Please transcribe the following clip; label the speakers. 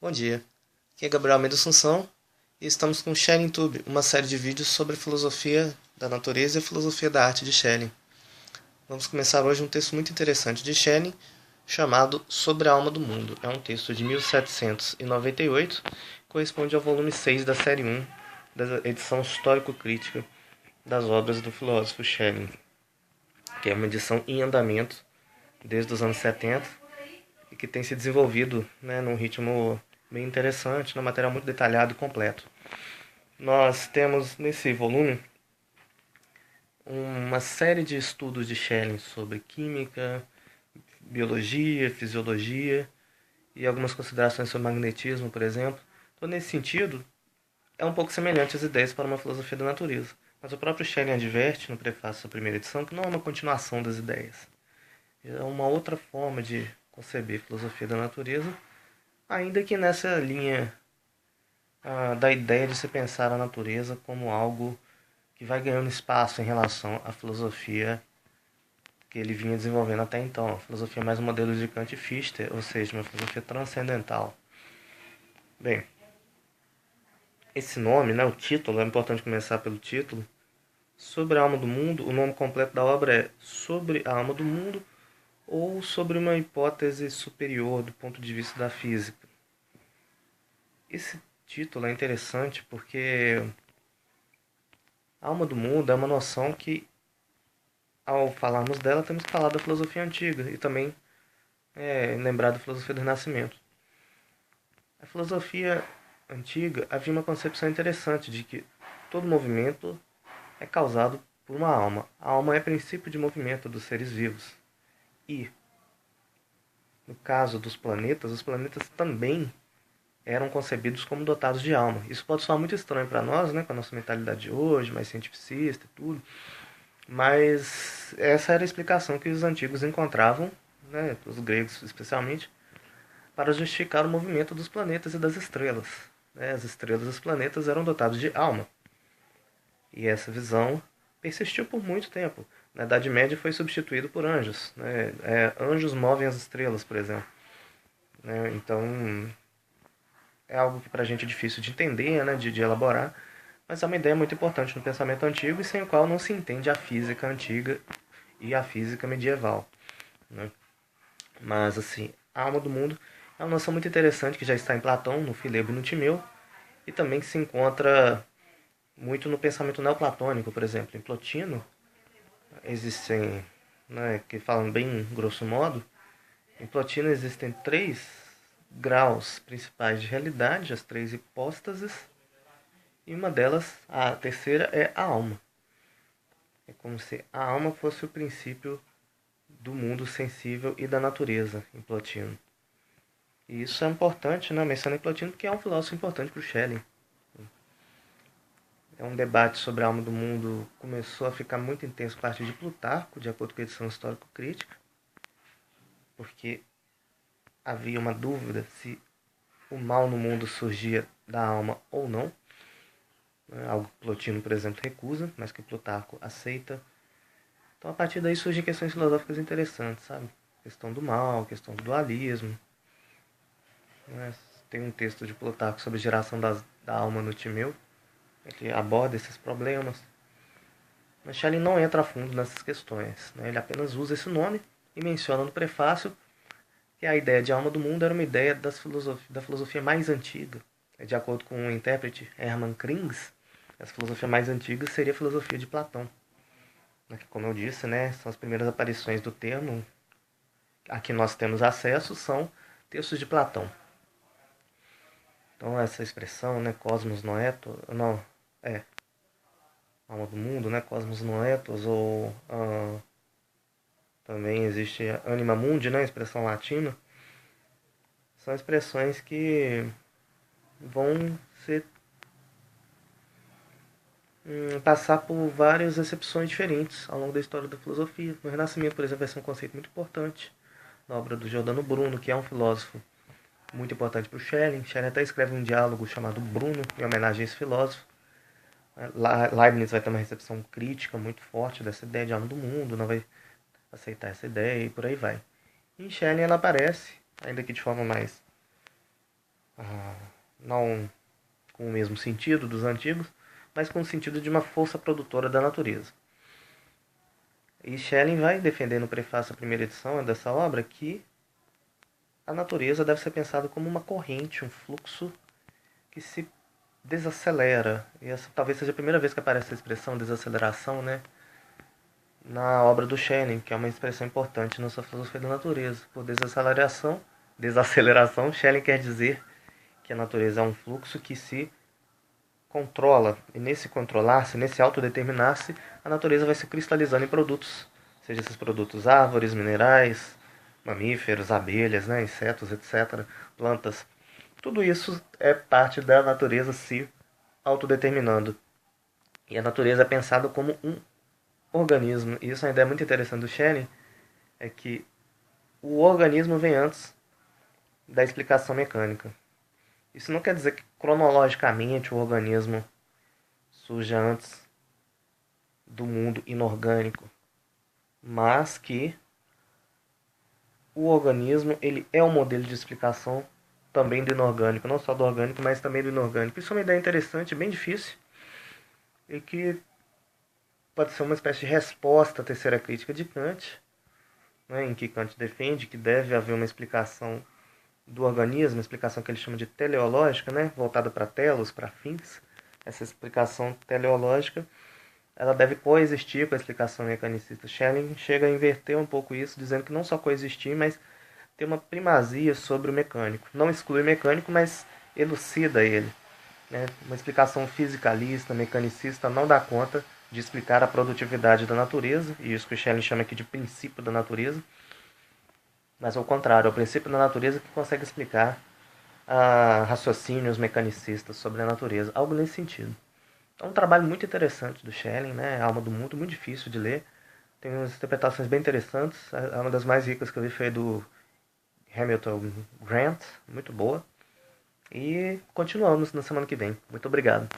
Speaker 1: Bom dia, aqui é Gabriel Almeida Assunção e estamos com Schelling Tube, uma série de vídeos sobre filosofia da natureza e a filosofia da arte de Schelling. Vamos começar hoje um texto muito interessante de Schelling chamado Sobre a Alma do Mundo. É um texto de 1798, corresponde ao volume 6 da série 1 da edição histórico-crítica das obras do filósofo Schelling, que é uma edição em andamento desde os anos 70 e que tem se desenvolvido num ritmo bem interessante, num material muito detalhado e completo. Nós temos nesse volume uma série de estudos de Schelling sobre química, biologia, fisiologia e algumas considerações sobre magnetismo, por exemplo. Então, nesse sentido, é um pouco semelhante às ideias para uma filosofia da natureza. Mas o próprio Schelling adverte no prefácio da primeira edição que não é uma continuação das ideias. É uma outra forma de conceber filosofia da natureza, ainda que nessa linha da ideia de se pensar a natureza como algo que vai ganhando espaço em relação à filosofia que ele vinha desenvolvendo até então. A filosofia mais um modelo de Kant e Fichte, ou seja, uma filosofia transcendental. Bem, esse nome, o título, é importante começar pelo título. Sobre a alma do mundo, o nome completo da obra é Sobre a alma do mundo ou sobre uma hipótese superior do ponto de vista da física. Esse título é interessante porque a alma do mundo é uma noção que, ao falarmos dela, temos que falar da filosofia antiga e também lembrar da filosofia do Renascimento. A filosofia antiga havia uma concepção interessante de que todo movimento é causado por uma alma. A alma é princípio de movimento dos seres vivos. E, no caso dos planetas, os planetas também eram concebidos como dotados de alma. Isso pode soar muito estranho para nós, com a nossa mentalidade de hoje, mais cientificista e tudo. Mas essa era a explicação que os antigos encontravam, os gregos especialmente, para justificar o movimento dos planetas e das estrelas. As estrelas e os planetas eram dotados de alma. E essa visão persistiu por muito tempo. Na Idade Média foi substituído por anjos. Anjos movem as estrelas, por exemplo. Então, é algo que para a gente é difícil de entender, de elaborar, mas é uma ideia muito importante no pensamento antigo e sem o qual não se entende a física antiga e a física medieval. Mas, assim, a alma do mundo é uma noção muito interessante que já está em Platão, no Filebo e no Timeu, e também que se encontra muito no pensamento neoplatônico, por exemplo. Em Plotino, existem, que falam bem grosso modo, em Plotino existem 3 graus principais de realidade, as 3 hipóstases, e uma delas, a terceira, é a alma. É como se a alma fosse o princípio do mundo sensível e da natureza, em Plotino. E isso é importante, mencionar em Plotino, porque é um filósofo importante para o Schelling. É um debate sobre a alma do mundo começou a ficar muito intenso a partir de Plutarco, de acordo com a edição histórico-crítica, porque havia uma dúvida se o mal no mundo surgia da alma ou não. Algo que Plotino, por exemplo, recusa, mas que Plutarco aceita. Então, a partir daí surgem questões filosóficas interessantes, sabe? Questão do mal, questão do dualismo. Tem um texto de Plutarco sobre a geração da alma no Timeu, que aborda esses problemas. Mas Schelling não entra a fundo nessas questões. Ele apenas usa esse nome e menciona no prefácio que a ideia de alma do mundo era uma ideia da filosofia mais antiga. De acordo com o intérprete Hermann Krings, essa filosofia mais antiga seria a filosofia de Platão. Como eu disse, são as primeiras aparições do termo. A que nós temos acesso são textos de Platão. Então essa expressão, cosmos noetos, alma do mundo, cosmos noetos, ou também existe anima mundi, expressão latina, são expressões que vão passar por várias acepções diferentes ao longo da história da filosofia. No Renascimento, por exemplo, vai ser um conceito muito importante na obra do Giordano Bruno, que é um filósofo muito importante para o Schelling. Schelling até escreve um diálogo chamado Bruno, em homenagem a esse filósofo. Leibniz vai ter uma recepção crítica muito forte dessa ideia de alma do mundo, não vai aceitar essa ideia e por aí vai. Em Schelling ela aparece, ainda que de forma mais não com o mesmo sentido dos antigos, mas com o sentido de uma força produtora da natureza. E Schelling vai defender no prefácio da primeira edição dessa obra que a natureza deve ser pensada como uma corrente, um fluxo que se desacelera. E essa talvez seja a primeira vez que aparece a expressão desaceleração, né? Na obra do Schelling, que é uma expressão importante na sua filosofia da natureza. Por desaceleração, Schelling quer dizer que a natureza é um fluxo que se controla, e nesse controlar-se, nesse autodeterminar-se, a natureza vai se cristalizando em produtos, seja esses produtos árvores, minerais, mamíferos, abelhas, né, insetos, etc., plantas. Tudo isso é parte da natureza se autodeterminando. E a natureza é pensada como um organismo. E isso é uma ideia muito interessante do Schelling, é que o organismo vem antes da explicação mecânica. Isso não quer dizer que cronologicamente o organismo surja antes do mundo inorgânico, mas que o organismo ele é um modelo de explicação também do inorgânico, não só do orgânico, mas também do inorgânico. Isso é uma ideia interessante, bem difícil, e que pode ser uma espécie de resposta à terceira crítica de Kant, né, em que Kant defende que deve haver uma explicação do organismo, uma explicação que ele chama de teleológica, né, voltada para telos, para fins. Essa explicação teleológica ela deve coexistir com a explicação mecanicista. Schelling chega a inverter um pouco isso, dizendo que não só coexistir, mas ter uma primazia sobre o mecânico. Não exclui o mecânico, mas elucida ele. Né? Uma explicação fisicalista, mecanicista, não dá conta de explicar a produtividade da natureza, e isso que o Schelling chama aqui de princípio da natureza, mas ao contrário, é o princípio da natureza que consegue explicar raciocínios mecanicistas sobre a natureza, algo nesse sentido. É um trabalho muito interessante do Schelling, né? A Alma do Mundo, muito difícil de ler. Tem umas interpretações bem interessantes. Uma das mais ricas que eu vi foi do Hamilton Grant, muito boa. E continuamos na semana que vem. Muito obrigado.